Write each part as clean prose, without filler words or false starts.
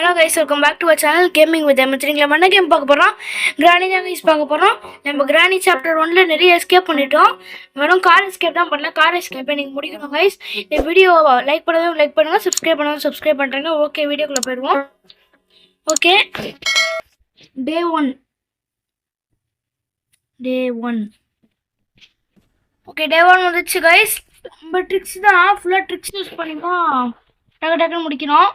Hello guys, welcome back to our channel gaming with எம்எத்ரிங்களா. என்ன game பார்க்க போகிறோம்? கிராணி தான் கைஸ் பார்க்க போகிறோம். நம்ம கிராணி சாப்டர் 1ல நிறைய எஸ்கேப் பண்ணிட்டோம். வெறும் கார் எஸ்கேப் தான் பண்ணல. கார் எஸ்கேப்பை நீங்கள் முடிக்கணும் கைஸ். இந்த வீடியோ லைக் பண்ணதும் லைக் பண்ணுங்கள், சப்ஸ்கிரைப் பண்ணாலும் சப்ஸ்கிரைப் பண்ணுறேங்க. ஓகே, வீடியோக்குள்ளே போயிடுவோம். Okay, day one. Okay, day one வந்துச்சு கைஸ். நம்ம ட்ரிக்ஸ் தான், ஃபுல்லாக ட்ரிக்ஸ் யூஸ் பண்ணி தான் டக்கு டக்குன்னு முடிக்கணும்.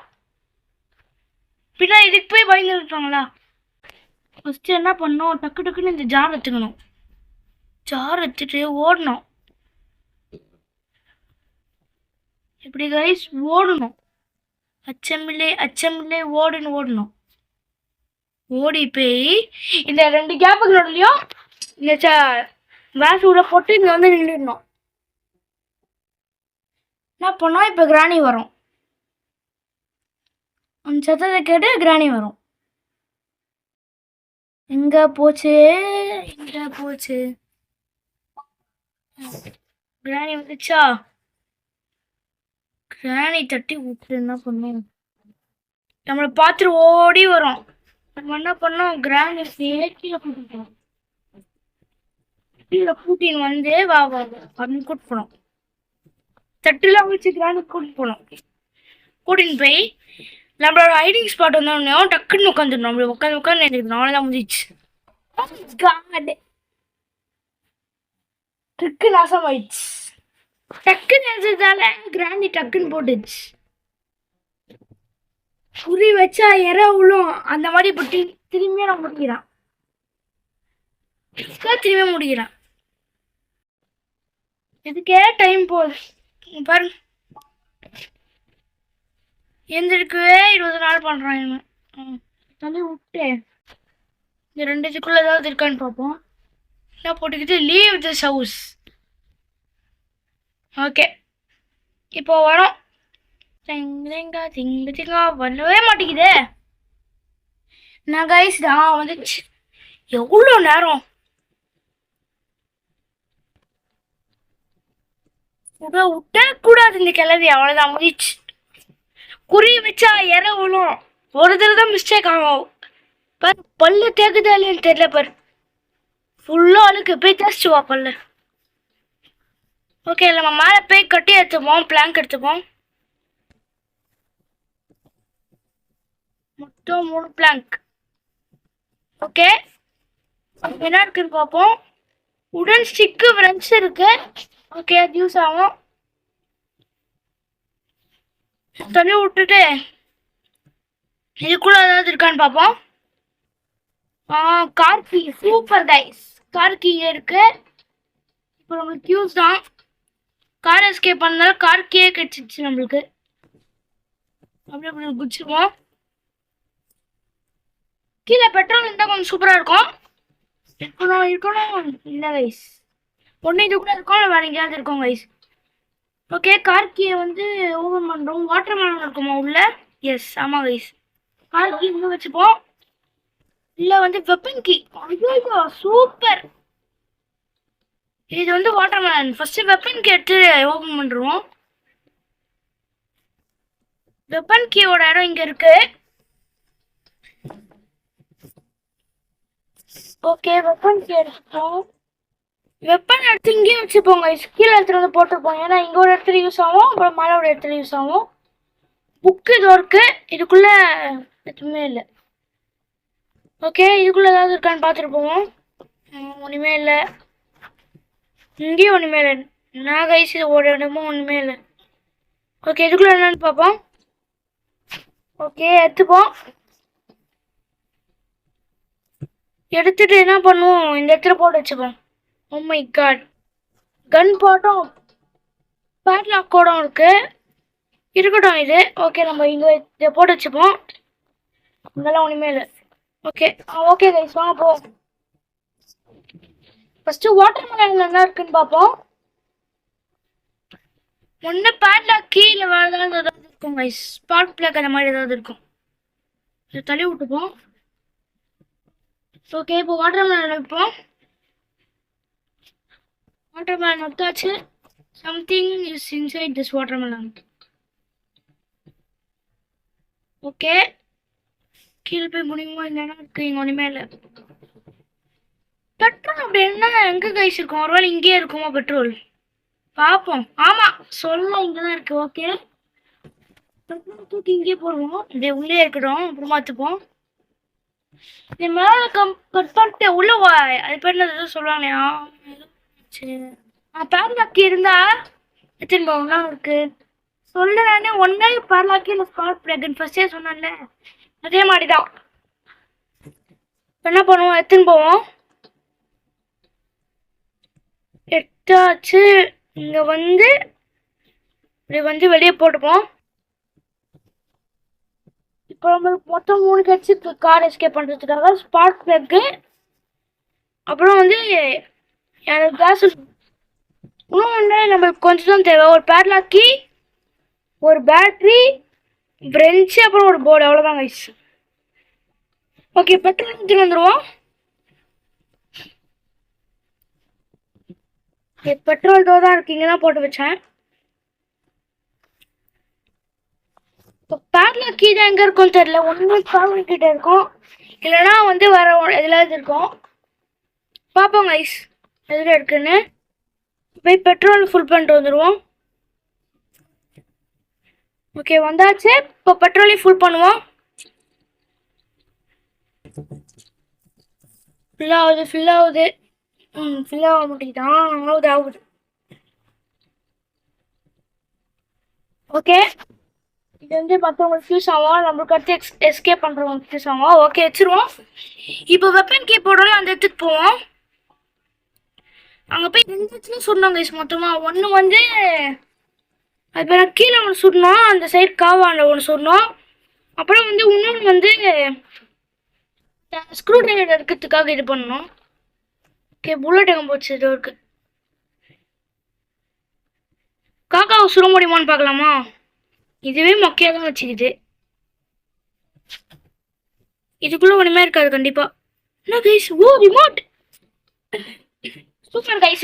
பின்னா இதுக்கு போய் பயந்துருக்காங்களா? ஃபஸ்ட்டு என்ன பண்ணணும், டக்கு டக்குன்னு இந்த ஜார் எடுத்துக்கணும். ஜார் எடுத்துட்டு ஓடணும். இப்படி கைஸ் ஓடணும். அச்சமில்லை ஓடணும். ஓடி போய் இந்த 2 கேப்புக்கு நடுலையும் இந்த வேஸ் உள்ள போட்டு இங்கே வந்து நின்றுடணும். என்ன பண்ணோம், இப்போ கிராணி வரும். அந்த சத்தத்தை கேட்டு கிராணி வரும். எங்க போச்சு கிராணி வந்துச்சா? கிராணி தட்டி விட்டு என்ன பண்ணும், நம்மளை பார்த்துட்டு ஓடி வரும். நம்ம என்ன பண்ணோம், கிராணி கீழே கூட்டிட்டு கூட்டின்னு வந்து வா அப்படின்னு கூட்டு போனோம். தட்டுலாம் வச்சு கிராணி கூட்டிட்டு போனோம். கூட்டின்னு போய் நம்மளோட ஹைடிங் ஸ்பாட் வந்தோடனே டக்குன்னு உட்காந்துடணும். அப்படி உட்காந்து எழுதிக்கணும். அவ்வளோதான் முடிஞ்சிச்சு. ட்ரிக்கு நாசம் ஆயிடுச்சு. டக்குன்னு எழுதுறதால கிராண்டி டக்குன்னு போட்டுச்சு. குறி வச்சா விழும். அந்த மாதிரி போட்டு திரும்பியும் நான் முடிக்கிறான். திரும்பியும் முடிக்கிறான். இதுக்கே டைம் போகுது பாருங்க. எந்திரிக்கவே 20 நாள் பண்றான் இவன். தள்ளி விட்டு இந்த 2 இதுக்குள்ள ஏதாவது இருக்கான்னு பார்ப்போம். என்ன போட்டுக்கிட்டு லீவ் திஸ் ஹவுஸ். ஓகே, இப்போ வரோம். வரவே மாட்டேங்குதே. நான் கைஸ் தான் வந்துச்சு. எவ்வளோ நேரம் விட்டக்கூடாது இந்த கிளவி. அவ்வளோதான் முடிச்சு. குறி வச்சா விழும். ஒரு தடவை தான் மிஸ்டேக் ஆகும். பல்லு தேக்குதா இல்லைன்னு தெரியல பாரு. ஃபுல்லாக அழுக்கு. போய் தேய்ச்சிட்டு வா பல்லு. ஓகே, நம்ம மேலே போய் கட்டி எடுத்துப்போம். பிளாங்க் எடுத்துப்போம். மொத்தம் 3 பிளாங்க். ஓகே, என்ன இருக்குன்னு பார்ப்போம். உடன் ஸ்டிக்கு ஃப்ரெண்ட்ஸ் இருக்கு. ஓகே, அது யூஸ் ஆகும். தண்ணி விட்டுட்டு இதுக்குள்ள ஏதாவது இருக்கான்னு பார்ப்போம். Car key. Super guys, car key இருக்கு. இப்போ நம்மளுக்கு யூஸ் தான். கார் எஸ்கேப் பண்ணாலும் கார் கீயே கிடைச்சிச்சு நம்மளுக்கு. அப்படி குடிச்சிருவோம். கீழே பெட்ரோல் இருந்தால் கொஞ்சம் சூப்பராக இருக்கும். இருக்கணும் இல்லை கைஸ். ஒன்று இது கூட இருக்கும், வேற எங்கேயாவது இருக்கும் கைஸ். ஓகே, கார் கீயை வந்து ஓபன் பண்ணுறோம். வாட்டர் மேலன் இருக்குமா உள்ள? எஸ், ஆமாம் கைஸ். கார் கீ இங்கே வச்சுப்போம். இல்லை வந்து வெப்பன் கீ. ஐயோ சூப்பர். இது வந்து watermelon. First weapon key எடுத்து ஓபன் பண்ணுறோம். வெப்பன் கீயோட இடம் இங்கே இருக்கு. ஓகே, வெப்பன் கீ எடுத்துப்போம். வெப்பன் எடுத்து இங்கேயும் வச்சுப்போங்க. கீழே எடுத்துட்டு வந்து போட்டுருப்போம். ஏன்னா இங்கே ஒரு இடத்துல யூஸ் ஆகும், அப்புறம் மேலே ஒரு இடத்துல யூஸ் ஆகும். புக்கு இது இருக்கு. இதுக்குள்ள எதுவுமே இல்லை. ஓகே, இதுக்குள்ள ஏதாவது இருக்கான்னு பார்த்துட்டு போவோம். ஒன்றுமே இல்லை. இங்கேயும் ஒன்றுமே இல்லை. நான் கைஸ் ஒரு இடமும் ஒன்றுமே இல்லை. ஓகே, இதுக்குள்ள என்னன்னு பார்ப்போம். ஓகே, எடுத்துப்போம். எடுத்துட்டு என்ன பண்ணுவோம், இந்த இடத்துல போட்டு வச்சுப்போம். ஓ மை காட், கன் பாட்டும் பேட்லாக் கோடும் இருக்கு. இருக்கட்டும் இது. ஓகே, நம்ம இங்கே இதை போட்டு வச்சுப்போம். இதெல்லாம் ஒன்றுமே இல்லை. ஓகே கைஸ், வாங்க போவோம். ஃபர்ஸ்ட் வாட்டர் மெலன் என்ன இருக்குன்னு பார்ப்போம். ஒன்று பேட்லாக் கீழே வேறு ஏதாவது இருக்கும் கைஸ். ஸ்பார்க் பிளக் அந்த மாதிரி ஏதாவது இருக்கும். இதை தள்ளி விட்டுப்போம். ஓகே, இப்போ வாட்டர் மெலன் வைப்போம். Watermelon எடுத்தாச்சு. Something is inside this watermelon. Okay, கீழே போய் முடியுமா இல்லைன்னா இருக்கு இங்கே ஒன்றுமே இல்லை. பெட்ரோல் அப்படி என்ன எங்கே கைஸ் இருக்கும்? ஒருவேளை இங்கேயே இருக்குமா பெட்ரோல்? பார்ப்போம். ஆமாம் சொல்ல இங்கே தான் இருக்கு. ஓகே பெட்ரோல் தூக்கி இங்கேயே போடுவோம். இது உள்ளே இருக்கட்டும், அப்புறமா பார்த்துப்போம். இது மேலே கட் பண்ணிட்டு உள்ள அது பேர் என்ன சொல்லுவாங்களையா? சரி பேரலாக்கி இருந்தா எத்தனை பவுன்லாம் இருக்கு சொல்லுறானே. ஒன்னே பேரலாக்கி இல்லை ஸ்பார்க் பிளக் ஃபர்ஸ்டே சொன்னேன்ல, அதே மாதிரி தான். என்ன பண்ணுவோம்? எத்தனை போவோம்? எட்டாச்சு. இங்க வந்து இப்படி வந்து வெளியே போட்டுப்போம். இப்போ நம்மளுக்கு மொத்தம் 3 கட்சி கார் எஸ்கேப் பண்ணுறதுக்காக ஸ்பார்க் பிளக்கு, அப்புறம் வந்து கேஸ். இன்னும் ஒன்று நம்மளுக்கு கொஞ்சம் தான் தேவை. ஒரு பேட்லாக்கி, ஒரு பேட்ரி, பிரெஞ்சு, அப்புறம் ஒரு போர்டு. அவ்வளோதான் கைஸ். ஓகே பெட்ரோல் ஊற்றி வந்துடுவோம். பெட்ரோல் தான் இருக்கு, இங்கே தான் போட்டு வச்சேன். இப்போ பேட்லாக்கி தான் எங்கே இருக்கும்னு தெரியல. ஒன்று கார் கிட்ட இருக்கும், இல்லைன்னா வந்து வேற எதுலாவது இருக்கும். பார்ப்போம் கைஸ் எதில் இருக்குன்னு. போய் பெட்ரோல் ஃபுல் பண்ணிட்டு வந்துடுவோம். ஓகே வந்தாச்சு. இப்போ பெட்ரோலையும் ஃபுல் பண்ணுவோம். ஃபில் ஆகுது ஃபில் ஆகுது. ஃபில் ஆக மாட்டேங்குதான். ஆகுது. ஓகே இது வந்து மற்றவங்களுக்கு யூஸ் ஆகும், நம்மளுக்கு அடுத்து எஸ்கேப் பண்ணுறவங்களுக்கு யூஸ் ஆகும். ஓகே வச்சுருவோம். இப்போ வெப்பன் கீ போடணும், அந்த இடத்துக்கு போவோம். அங்கே போய் 2 இடத்துல சுடணும் கைஸ் மொத்தமாக. ஒன்று வந்து அது பேர் கீழே ஒன்று சுடணும், அந்த சைடு காவாண்ட ஒன்று சுடணும். அப்புறம் வந்து இன்னொன்று வந்து ஸ்க்ரூ டிரைவர் இருக்கிறதுக்காக இது பண்ணணும். ஓகே புல்லட் எங்கே போச்சு? இது இருக்கு. காக்காவை சுட முடியுமான்னு பார்க்கலாமா? இதுவே மொக்கையாக தான் வச்சுக்குது. இதுக்குள்ளே ஒன்றுமே இருக்காது கண்டிப்பாக. என்ன கைஸ்? ஓ ரிமோட். Super guys.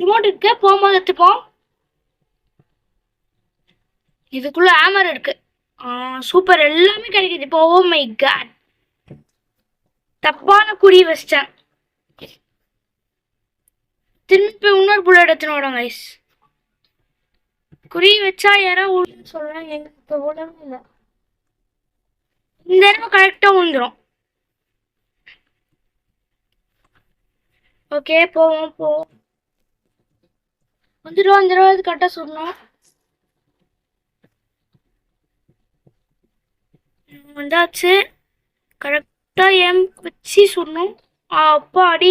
ரிமோட் இருக்கு, போகும்போது எடுத்துப்போம். இதுக்குள்ள ஆமர் இருக்கு. சூப்பர் எல்லாமே கிடைக்குது இப்போ. ஓ மை காட், தப்பான குறி வச்சிட்டேன். திரும்பி இன்னொரு புல்லட் எடுத்துன்னு வரோம் கைஸ். குறி வச்சா யாரோ சொல்றேன், எங்களுக்கு உடம்பு இல்லை. இந்த நேரம் கரெக்டா விழுந்துரும். ஓகே போவோம். வந்துடும் அது கரெக்டாக சொல்லணும். வந்தாச்சு. கரெக்டாக எம் வச்சு சொல்லணும். அப்பா அடி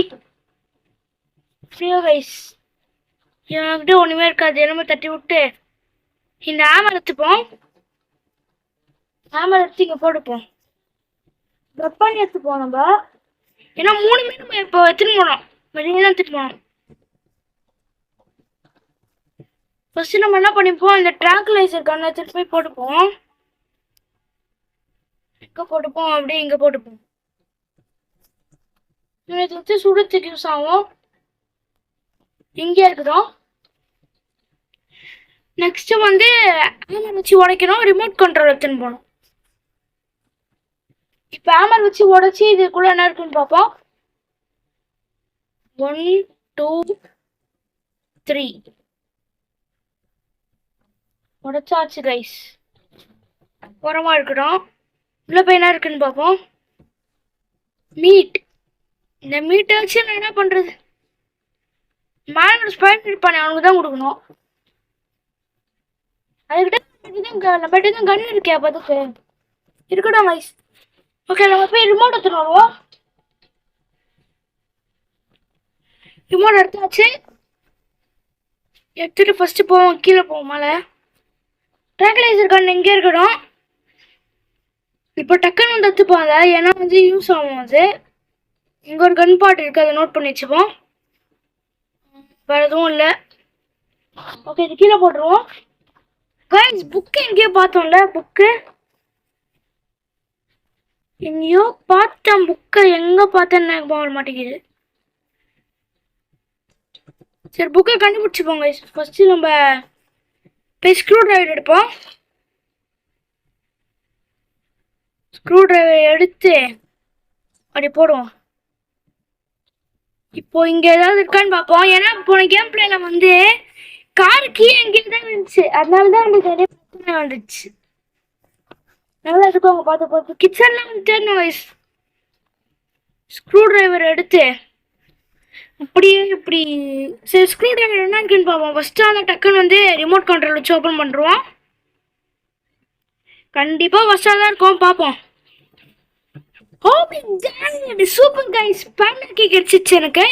கைஸ். என்கிட்ட ஒன்றுமே இருக்காது. என்னமே தட்டி விட்டு இந்த ஆமர் எடுத்துப்போம். ஆமர் எடுத்து இங்கே போட்டுப்போம். வெப்பன் எடுத்துப்போம் நம்ம. ஏன்னா 3 நம்ம இப்போ எடுத்துன்னு போனோம், வெளியே தான் எடுத்துட்டு போனோம். ஃபர்ஸ்ட் நம்ம என்ன பண்ணிப்போம், இந்த ட்ராங்குலைசர் கண்ணை எடுத்துட்டு போய் போட்டுப்போம். எங்கே போட்டுப்போம்? அப்படியே இங்கே போட்டுப்போம். இது வச்சு சுடுறதுக்கு யூஸ் ஆகும். இங்கே இருக்குதோம். நெக்ஸ்ட் வந்து ஆமர் வச்சு உடைக்கணும், ரிமோட் கண்ட்ரோல் எடுத்துன்னு போகணும். இப்போ ஆமர் வச்சு உடைச்சி இதுக்குள்ள என்ன இருக்குன்னு பார்ப்போம். 1 2 3 உடைச்சாச்சு கைஸ். உரமா இருக்கட்டும். உள்ள போய் என்ன இருக்குன்னு பார்ப்போம். மீட். இந்த மீட்டை வச்சு நான் என்ன பண்றது? மேனோட ஸ்பைன் இருப்பானே அவனுக்கு தான் கொடுக்கணும். அதுக்கிட்ட நம்மகிட்ட தான் கன் இருக்கே பார்த்துக்கு இருக்கட்டும் கைஸ். ஓகே நம்ம போய் ரிமோட் எடுத்துன்னு வருவோம். ரிமோட் எடுத்தாச்சு. எடுத்துட்டு ஃபர்ஸ்ட் போவோம், கீழே போவோம். மேலே ட்ராங்குலைசர் கன் எங்கே இருக்கட்டும். இப்போ டக்குன்னு வந்து எடுத்துப்போம் அதை, ஏன்னா வந்து யூஸ் ஆகும். அது இங்கே ஒரு கன் பார்ட் இருக்குது, அதை நோட் பண்ணி வச்சுப்போம். வேறு எதுவும் இல்லை. ஓகே இது கீழே போட்டுருவோம். கைஸ் புக்கு எங்கேயோ பார்த்தோம்ல, புக்கு எங்கேயோ பார்த்தேன். புக்கை எங்கே பார்த்தேன்னு எனக்கு போக மாட்டேங்குது. சரி புக்கை கண்டுபிடிச்சிப்போங்க. ஃபர்ஸ்ட் நம்ம போய் ஸ்க்ரூ டிரைவர் எடுப்போம். ஸ்க்ரூ டிரைவர் எடுத்து அப்படி போடுவோம். இப்போ இங்க ஏதாவது இருக்கான்னு பார்ப்போம். ஏன்னா போன கேம் பிளேல வந்து கார் கீ எங்கேயும் தான் இருந்துச்சு, அதனால தான் நம்மளுக்கு நிறைய பிரச்சனை வந்துச்சு. நல்லா இருக்கும் பார்த்து பார்த்து. கிச்சன்ல வந்து வயசு ஸ்க்ரூ டிரைவர் எடுத்து அப்படியே இப்படி சரி ஸ்க்ரூ டிரைவர் என்ன இருக்குன்னு பார்ப்போம். ஃபர்ஸ்ட் அந்த டக்குன்னு வந்து ரிமோட் கண்ட்ரோல் வச்சு ஓப்பன் பண்ணுறோம். கண்டிப்பாக ஃபர்ஸ்டாக தான் இருக்கும், பார்ப்போம். சூப்பர் கைஸ், பேன்கேக் கிடைச்சிச்சு எனக்கு.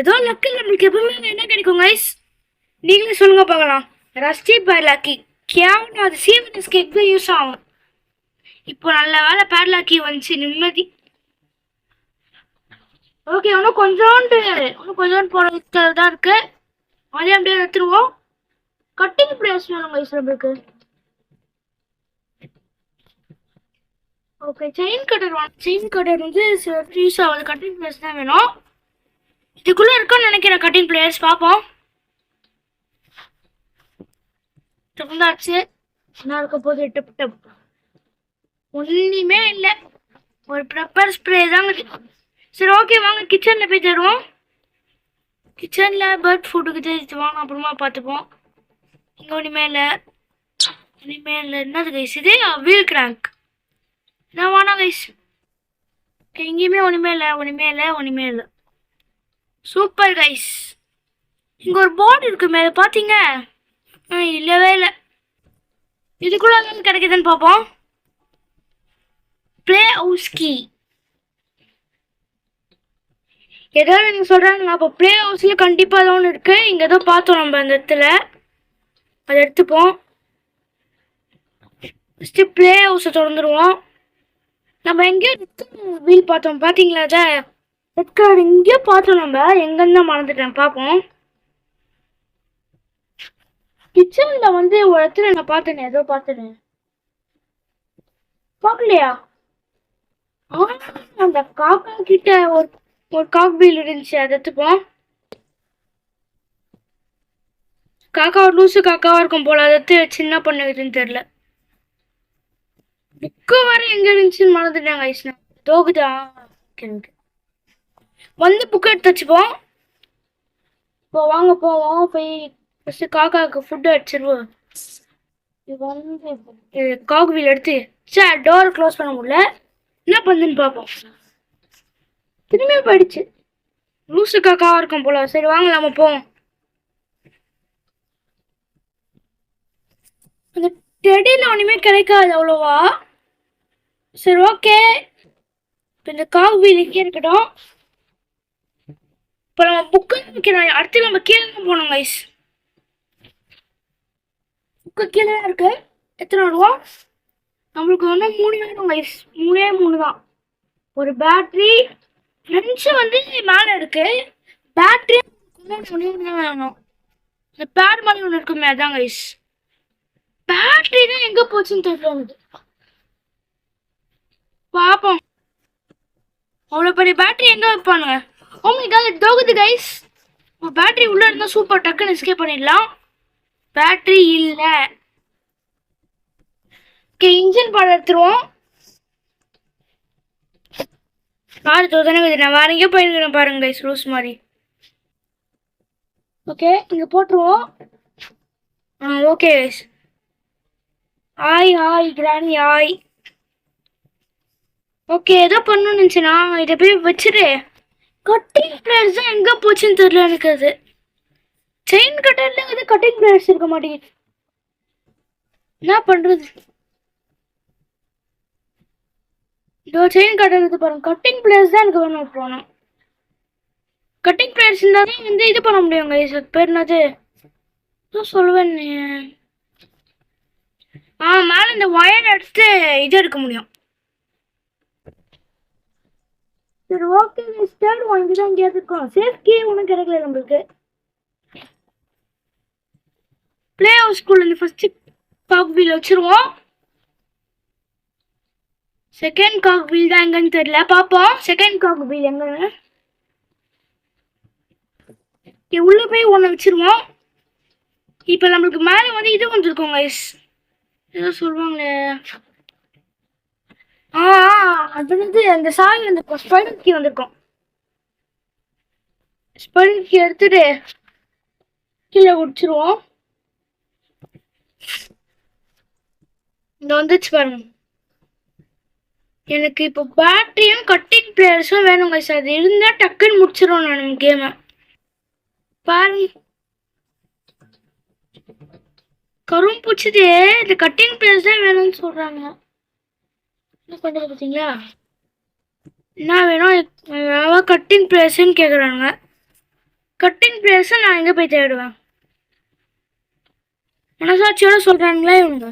ஏதோ லக்கு நம்மளுக்கு எப்பவுமே என்ன கிடைக்கும் கைஸ், நீங்களே சொல்லுங்க பார்க்கலாம். ரஸ்டி பேர்லாக்கி கேவலம், அது சீவனஸ் கேக் தான் யூஸ் ஆகும். இப்போ நல்ல வேலை பேர்லாக்கி வந்துச்சு, நிம்மதி. ஓகே, இன்னும் கொஞ்சோண்டு போட தான் இருக்கு. அதே அப்படியே எடுத்துருவோம். கட்டிங் பிளேஸ் வேணும் கைஸ் நம்மளுக்கு. ஓகே, செயின் கட்டர் வந்து யூஸ் ஆகுது. கட்டிங் பிளேஸ் தான் வேணும். இதுக்குள்ள இருக்குன்னு நினைக்கிறேன் கட்டிங் பிளேயர்ஸ். பார்ப்போம். திறந்தாச்சு. என்ன இருக்க போது? டிப் டிப் ஒன்றுமே இல்லை, ஒரு ப்ரெப்பர் ஸ்ப்ரே தாங்க. சரி ஓகே, வாங்க கிச்சனில் போய் தருவோம். கிச்சனில் பேர்ட் ஃபுட்டுக்கு தெரிஞ்சு வாங்க, அப்புறமா பார்த்துப்போம். இங்கே ஒன்றுமே இல்லை. என்னது கைஸ் இது? Wheel crank. நான் வானா கைஸ். எங்கேயுமே ஒன்றுமே இல்லை. Super guys. இங்கே ஒரு போர்டு இருக்குமே, அதை பார்த்தீங்க? இல்லவே இல்லை. இதுக்குள்ள கிடைக்குதுன்னு பார்ப்போம். பிளே ஹவுஸ் கீ ஏதாவது நீங்க சொல்றாங்க. அப்போ பிளே ஹவுஸ்ல கண்டிப்பா ஏதோ ஒன்று இருக்கு. இங்க ஏதோ பார்த்தோம் நம்ம அந்த இடத்துல, அதை எடுத்துப்போம். ஃபர்ஸ்ட் பிளே ஹவுஸை திறந்துருவோம். நம்ம எங்கேயோ வீல் பார்த்தோம், பார்த்தீங்களா? அதை ரெட் கலர் எங்கேயோ பார்த்தோம் நம்ம, எங்கன்னு தான் மறந்துட்டேன். பார்ப்போம். கிச்சன்ல வந்து ஒரு இடத்துல நான் பார்த்தேனே, ஏதோ பார்த்தேனே. பார்க்கலையா? அந்த காக்கா கிட்ட ஒரு காக் வீல் இருந்துச்சு, அதை எடுத்துப்போம். காக்கா ஒரு லூசு காக்காவா இருக்கும் போல, அதை எடுத்து சின்ன பண்ணுதுன்னு தெரியல. புக்கு வர எங்க இருந்துச்சுன்னு மறந்துட்டாங்க ஐஸ்னா. தோகுதா வந்து புக்கு எடுத்து வச்சுப்போம். இப்போ வாங்க போவோம். போய் ஃபர்ஸ்ட் காக்காவுக்கு ஃபுட்டு அடிச்சிருவோம். இது வந்து காக் வீல் எடுத்து சார் டோர் க்ளோஸ் பண்ண முடியல, என்ன பண்ணுன்னு பார்ப்போம். திரும்பியும் போயிடுச்சு. லூசு காக்காவா இருக்கும் போல. சரி வாங்க நம்ம போவோம். அந்த டெடியில் ஒன்றுமே கிடைக்காது அவ்வளோவா. சரி ஓகே, இப்போ இந்த காக் வீல் இங்கே இருக்கட்டும். இப்போ நம்ம புக்கு வைக்கிறோம். அடுத்து நம்ம கீழே தான் போகணும் கைஸ். புக்கு கீழே தான் இருக்கு. எத்தனை வருவோம் நம்மளுக்கு? வந்து 3 வேணும் கைஸ். 3 தான். ஒரு பேட்ரி ஃப்ரெண்ட்ஸு வந்து மேலே இருக்கு. பேட்ரி வேணும். இந்த பேட் மாதிரி ஒன்று இருக்குமே, அதான் கைஸ். பேட்ரி தான் எங்கே போச்சுன்னு தெரியல. பார்ப்போம். அவ்வளோ பெரிய பேட்டரி எங்கே வைப்பானுங்க? ஓ மை காட், தோகுது கைஸ். பேட்டரி உள்ளே இருந்தால் சூப்பர், டக்குன்னு எஸ்கேப் பண்ணிடலாம். பேட்டரி இல்லை. ஓகே, இன்ஜின் பாடம் எடுத்துருவோம். கார் தோதானே நான் வேற எங்கேயோ போயிருக்கிறேன் பாருங்க கைஸ், லூஸ் மாதிரி. ஓகே, இங்கே போட்டுருவோம். Okay guys. ஹாய் கிராணி ஹாய். ஓகே, ஏதோ பண்ணணும்னு நினச்சேனா இதை போய் வச்சுட்டு. கட்டிங் பிளேயர்ஸ் தான் எங்கே போச்சுன்னு தெரியல எனக்கு. அது செயின் கட்டர்ல இது கட்டிங் பிளேயர்ஸ் இருக்க மாட்டேங்குது. என்ன பண்ணுறது? இதோ செயின் கட்டர் இது பாருங்க. கட்டிங் பிளேயர்ஸ் தான் எனக்கு வேணும். போனோம் கட்டிங் பிளேயர்ஸ் இருந்தால் தான் வந்து இது பண்ண முடியும் கைஸ். பேர் என்னது சொல்லுவேன். மேலே இந்த ஒயர் எடுத்து இது எடுக்க முடியும். சரி ஓகே, ஸ்டார்ட் வாங்கி தான் இங்கே இருக்கோம். சேஃப்கி ஒன்றும் கிடைக்கல நம்மளுக்கு. பிளே ஹவுஸ் ஸ்கூல்ல ஃபர்ஸ்ட் காக் வீல் வச்சிருவோம். செகண்ட் காக் வீல் தான் எங்கன்னு தெரியல, பார்ப்போம். செகண்ட் காக் வீல் எங்கன்னு உள்ள போய் ஒன்று வச்சிருவோம். இப்போ நம்மளுக்கு மேலே வந்து இது வந்துருக்கோம் கைஸ். ஏதோ சொல்லுவாங்களே, அப்படின்றது அந்த சாவி அந்த ஸ்பைடர் கீ வந்திருக்கும். ஸ்பைடர் கீ எடுத்துட்டு கீழே குடிச்சிருவோம். இந்த வந்துச்சு பாருங்க. எனக்கு இப்போ பேட்டரியும் கட்டிங் பிளேயர்ஸும் வேணும் கைஸ். அது இருந்தா டக்குன்னு முடிச்சிருவோம் நான் கேமை. பாருங்க கரும் பூச்சிது. இந்த கட்டிங் பிளேயர்ஸ் தான் வேணும்னு சொல்றாங்க. என்ன பண்றது பார்த்தீங்களா? என்ன வேணும் கட்டிங் பிளேயர்ஸ்ன்னு கேட்குறாங்க. கட்டிங் பிளேயர்ஸை நான் எங்கே போய் தேடுவேன்? மனசாட்சியோட சொல்றாங்களா இவங்க?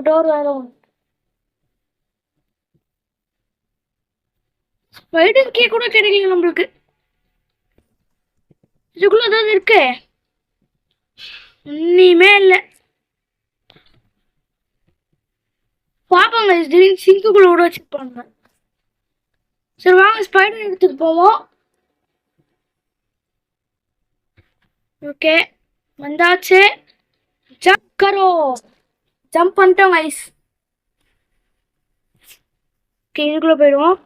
டோர் வேற ஒன்று. ஸ்பைடர் கீ கூட கிடைக்கல நம்மளுக்கு. இதுக்குள்ள ஏதாவது இருக்கு? ஒன்றுமே இல்லை. பாப்பாங்க திடீர்னு சிங்குக்குள்ள கூட வச்சுருப்பாங்க. சரி வாங்க ஸ்பைடர் எடுத்துட்டு போவோம். ஓகே வந்தாச்சு. ஜம்ப் கரோ. ஜம்ப் பண்ணிட்டோம் கைஸ். ஓகே இதுக்குள்ளே போயிடுவோம்.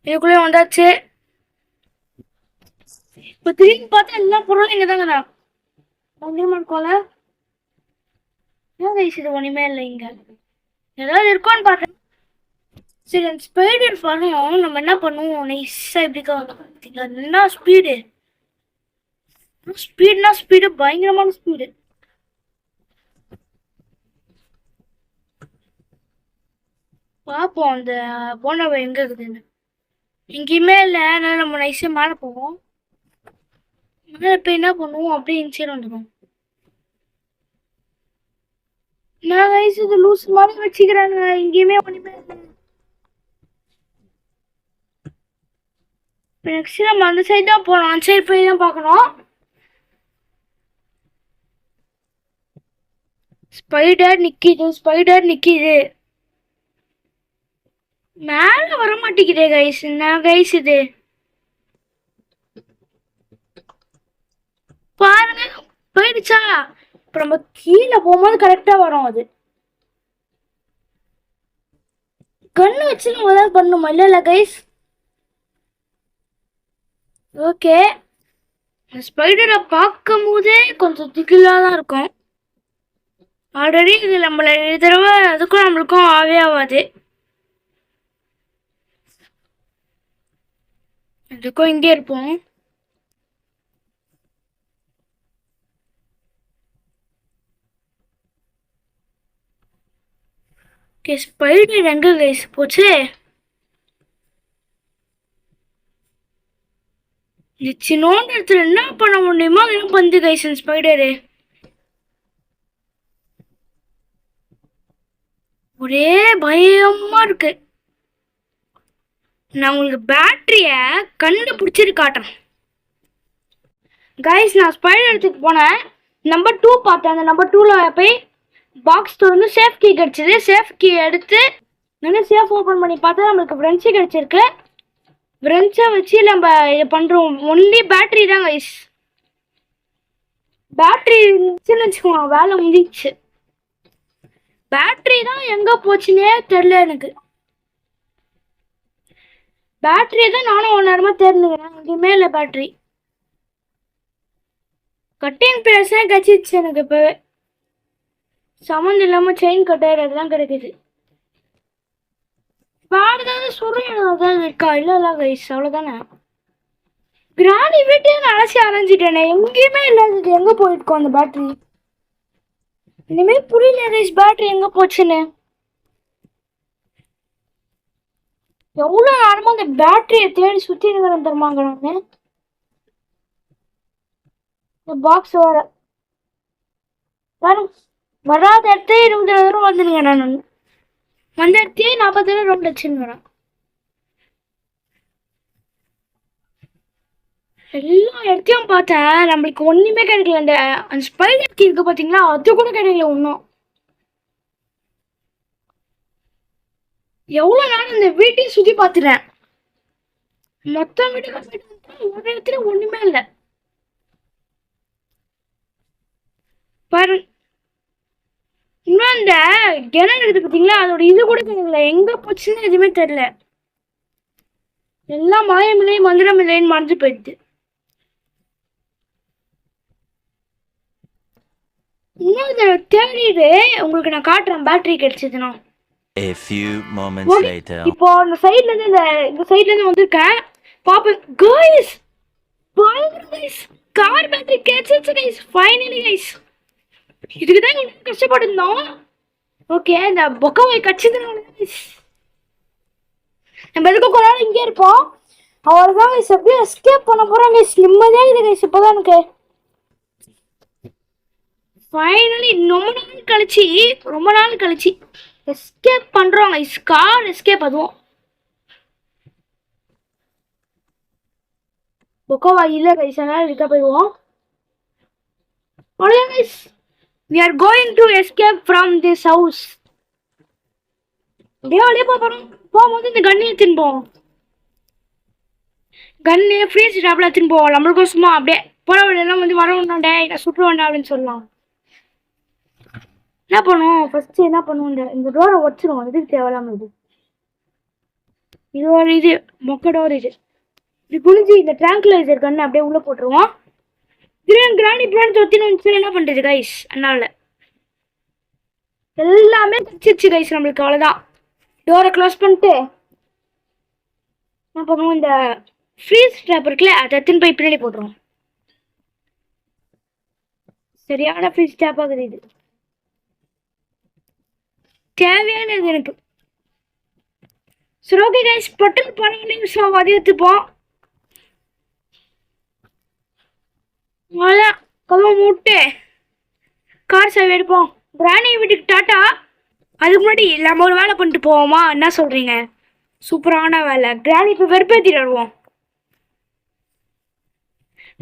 இதுக்குள்ளே வந்தாச்சு. இப்போ திடீர்னு பார்த்தா எல்லா பொருளும் இங்கே தாங்க தான் ஒன்றுமே இருக்கோம்ல. ஏன் கைஸ் இது ஒன்றுமே இல்லை. இங்கே ஏதாவது இருக்கோன்னு பார்த்தேன். சரி அந்த ஸ்பைடர் வரும். நம்ம என்ன பண்ணுவோம்? நைஸாக இப்படிக்கா பார்த்தீங்களா? என்ன ஸ்பீடு! ஸ்பீடுனா ஸ்பீடு, பயங்கரமான ஸ்பீடு. பார்ப்போம் அந்த போனவை எங்கே இருக்குதுன்னு. எங்கேயுமே இல்லை. அதனால நம்ம நைஸாக மேலே போவோம். மேலே போய் என்ன பண்ணுவோம்? அப்படியே இன்சைட் வந்துடும். நான் கைஸ் இது லூஸ் மாதிரி வச்சுக்கிறாங்க. எங்கேயுமே ஒன்றுமே இல்லை. இப்போ நெக்ஸ்ட் நம்ம அந்த சைடு தான் போகணும். அந்த சைடு போய் தான் பார்க்கணும். ஸ்பைடர் நிக்கிது. ஸ்பைடர் நிக்கிது. மேல வர மாட்டேங்குதே கைஸ். என்ன கைஸ் இது? பாருங்க போயிடுச்சா? இப்போ நம்ம கீழே போகும்போது கரெக்டா வரும். அது கண்ணு வச்சு நம்ம ஏதாவது பண்ணுமா? இல்ல கைஸ். ஓகே ஸ்பைடரை பார்க்கும் போதே கொஞ்சம் திகிலா தான் இருக்கும். ஆல்ரெடி இது நம்மள தடவை அதுக்கும் நம்மளுக்கும் ஆவே ஆகாது. அதுக்கும் இங்கே இருப்போம். ஓகே ஸ்பைடர் எங்க கைஸ் போச்சு? சின்னோண்டு இடத்துல என்ன பண்ண முடியுமோ அதெல்லாம் பந்து கைஸ் ஸ்பைடரு. ஒரே பயமா இருக்கு. நான் உங்களுக்கு பேட்டரிய கண்டுபிடிச்சிட்டு காட்டுறேன் கைஸ். நான் ஸ்பைடர் இடத்துக்கு போனேன். நம்பர் 2 பார்த்தேன். அந்த நம்பர் 2ல் போய் பாக்ஸ் திறந்து சேஃப் கீ கிடச்சிது. சேஃப் கீ எடுத்து நல்லா சேஃப் ஓப்பன் பண்ணி பார்த்தா நம்மளுக்கு ஃப்ரெண்ட்ஸு கிடச்சிருக்கு. ஃப்ரெண்ட்ஸை வச்சு நம்ம இதை பண்ணுறோம். ஒன்லி பேட்ரி தான் கைஸ். பேட்ரி இருந்துச்சுன்னு வச்சுக்கோங்க வேலை முடிச்சு. பேட்ரி தான் எங்கே போச்சுன்னே தெரில எனக்கு. பேட்டரி தான் நானும் ஒரு நேரமாக தேர்ந்துக்கிறேன். எங்கேயுமே இல்லை பேட்ரி. கட்டிங் பிளேஸே கச்சிச்சு எனக்கு. இப்போவே சம்மந்தம் இல்லாமல் செயின் கட்டாயிரம் அதெல்லாம் கிடைக்குது. வேறு ஏதாவது சுருள் ஏதாவது இருக்கா? இல்லை கைஸ் அவ்வளோதானே. கிராணி வீட்டையே நான் அலசி அரைஞ்சிட்டேனே. எங்கேயுமே இல்லாதது. எங்கே போயிருக்கோம் அந்த பேட்ரி? இனிமேல் புரியல கைஸ் பேட்ரி எங்கே போச்சுன்னு. எவ்வளோ நேரமாக அந்த பேட்டரியை தேடி சுற்றி இருக்கிறேன் தருமாங்க. நான் இந்த பாக்ஸ் வராத இடத்த 20 தடவை வந்துடுங்க. நான் வந்த இடத்தையே 40 தடவை ரவுண்ட் அடிச்சுன்னு வரேன். எல்லா இடத்தையும் பார்த்தேன். நம்மளுக்கு ஒன்றுமே கிடைக்கல. அந்த ஸ்பைடர் கீ இருக்கு பார்த்தீங்களா? அது கூட கிடைக்கல ஒன்றும். எவ்வளோ நேரம் இந்த வீட்டையும் சுற்றி பார்த்துட்டேன். மொத்தம் வீட்டுக்கு போயிட்டு ஒரு இடத்துல ஒன்றுமே இல்லை. பாரு இன்னும் அந்த கிணறு இருக்குது பார்த்தீங்களா, அதோட இது கூட தெரியல, எங்கே போச்சுன்னு எதுவுமே தெரியல. எல்லாம் மாயமில்லை மந்திரமில்லைன்னு மறைஞ்சு போயிடுது. இன்னும் இதை தேடிட்டு உங்களுக்கு நான் காட்டுறேன் பேட்டரி கிடைச்சதுன்னா. A few moments later. இப்போ அந்த சைடுல இருந்து இந்த சைடுல இருந்து வந்திருக்கேன். பாப்பேன் गाइस. பயங்கர गाइस. கார் பேட்டரி கிடைச்சிருச்சு गाइस. Finally guys. இதுக்கு தான் இவ்வளவு கஷ்டப்பட்டிருந்தோம். ஓகே இந்த பொக்கவை கட்சிதுனால गाइस. நம்ம எதுக்கு கொஞ்ச நேரம் இங்கே இருப்போம். அவ்வளோதான் गाइस. அப்படியே எஸ்கேப் பண்ண போறோம் गाइस. நிம்மதியா இது गाइस. இப்போதான் எனக்கு ஃபைனலி ரொம்ப நாள் கழிச்சு எஸ்கேப் பண்றோம் गाइस. கார் எஸ்கேப் அதுவும் பொக்கோவா இல்ல गाइस. அதனால இருக்க போயிடுவோம். அவ்வளோதான் guys. we are going to escape from this house. அப்படியே போறோம். போகும்போது இந்த கண்ணை எடுத்துன்னு போவோம். கண்ணு ஃப்ரீஸ் டாப்ல எடுத்துன்னு போவோம். நம்மளுக்கும் சும்மா அப்படியே போற வழியெல்லாம் வந்து வரணும் டே நான் சுற்றுவேன் அப்படின்னு சொல்லலாம். என்ன பண்ணுவோம் ஃபர்ஸ்ட் என்ன பண்ணுவோம், இந்த டோரை உடச்சிருவோம். இதுக்கு தேவையில்லாம இது ஒரு இது மொக்க டோர். இது குளிஞ்சு இந்த ட்ராங்குலைசர் கண்ணு அப்படியே உள்ள போட்டுருவோம். கிராணி பிளான் தொத்தின்னு என்ன பண்றது गाइस. அதனால எல்லாமே தச்சிருச்சு गाइस நம்மளுக்கு. அவ்வளோதான் டோரை க்ளோஸ் பண்ணிட்டு என்ன பண்ணுவோம், இந்த ஃப்ரீஸ் ட்ராப் இருக்குல்ல அதை எடுத்துன்னு போய் பின்னாடி போட்டுருவோம். சரியான ஃப்ரீஸ் ட்ராப் ஆகுது. இது தேவையானது எனக்கு. சரி ஓகே गाइस. பெட்ரோல் பரவாயில்ல அதை எடுத்துப்போம். அவ்வளோதான் கதவை மூட்டு கார் சேவை எடுப்போம். கிராணி வீட்டுக்கு டாட்டா. அதுக்கு முன்னாடி நம்ம ஒரு வேலை பண்ணிட்டு போவோமா, என்ன சொல்றீங்க? சூப்பரான வேலை. கிராணி இப்போ வெறுப்பேற்றிட்டு வருவோம்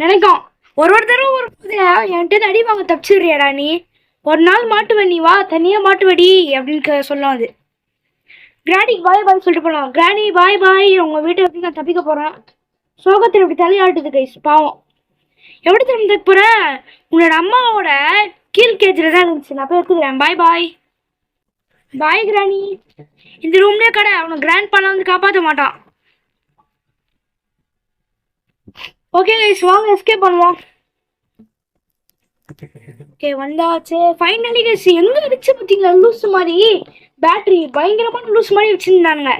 நினைக்கும். ஒரு தடவை ஒரு என்கிட்ட அடி வாங்க தப்பிச்சிடுறியாடா நீ, ஒரு நாள் மாட்டுவேன் நீ வா தனியாக மாட்டுவடி அப்படின்னு சொல்லும். அது கிராணிக்கு பாய் பாய் சொல்லிட்டு போகலாம். கிராணி பாய் பாய், உங்கள் வீட்டை எப்படி நான் தப்பிக்க போகிறேன். சோகத்தில் இப்படி தலையாட்டுது गाइस. பாவம். எப்படி திரும்ப போகிறேன், உன்னோட அம்மாவோட கீழ் கேஜில் தான் இருந்துச்சு. நான் போய் எடுத்துக்கிறேன். பாய் பாய் பாய் கிராணி. இந்த ரூம்லேயே கடை. அவனை கிராண்ட் பண்ண வந்து காப்பாற்ற மாட்டான். ஓகே गाइस வாங்க எஸ்கேப் பண்ணுவோம். ஓகே வந்தாச்சு ஃபைனலி गाइस. எங்கே வச்சு பார்த்தீங்களா லூஸ் மாதிரி பேட்டரி பயங்கரமான லூஸ் மாதிரி வச்சுருந்தானுங்க.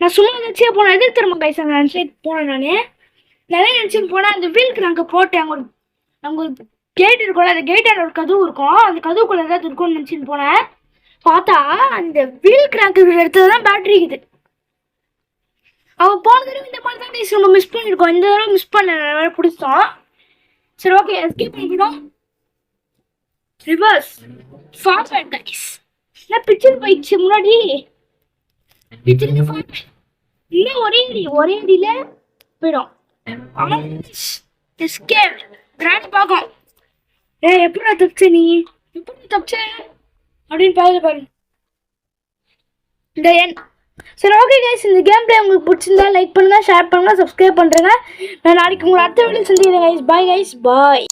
நான் சும்மா வச்சே போனேன். எதுக்கு திரும்ப गाइस அங்கே நினச்சி போனேன். நான் நிறைய நினச்சின்னு போனேன். அந்த வீலுக்கு நாங்கள் போட்டேன். அங்கே ஒரு கேட் இருக்கும்ல, அந்த கேட்டால் ஒரு கதவு இருக்கும். அந்த கதவுக்குள்ளே ஏதாவது இருக்கும்னு நினச்சின்னு போனேன். பார்த்தா அந்த வீல் கிராங்க் எடுத்தது தான் பேட்டரி இருக்குது. அவன் போன தடவை இந்த மாதிரி தான் गाइस நம்ம மிஸ் பண்ணியிருக்கோம். இந்த தடவை மிஸ் பண்ண வேறு பிடிச்சோம். சரி ஓகே எஸ்கேப் பண்ணிக்கிறோம். Reverse forward guys. நான் பிக்சர் போயிடுச்சு முன்னாடி. இன்னும் ஒரே அடியில் போயிடும். எஸ்கேப் கிராண்ட் பார்க்கும். எப்படி தப்பிச்ச நீ, எப்படி தப்பிச்ச அப்படின்னு பாரு இந்த என். சரி ஓகே गाइस. இந்த கேம் பிளே உங்களுக்கு பிடிச்சிருந்தா லைக் பண்ணுங்க, ஷேர் பண்ணுங்க, சப்ஸ்கிரைப் பண்ணுறேங்க. நான் நாளைக்கு உங்களை அடுத்த வீடியோ சந்திக்கிறேன் गाइस. பாய் गाइस பாய்.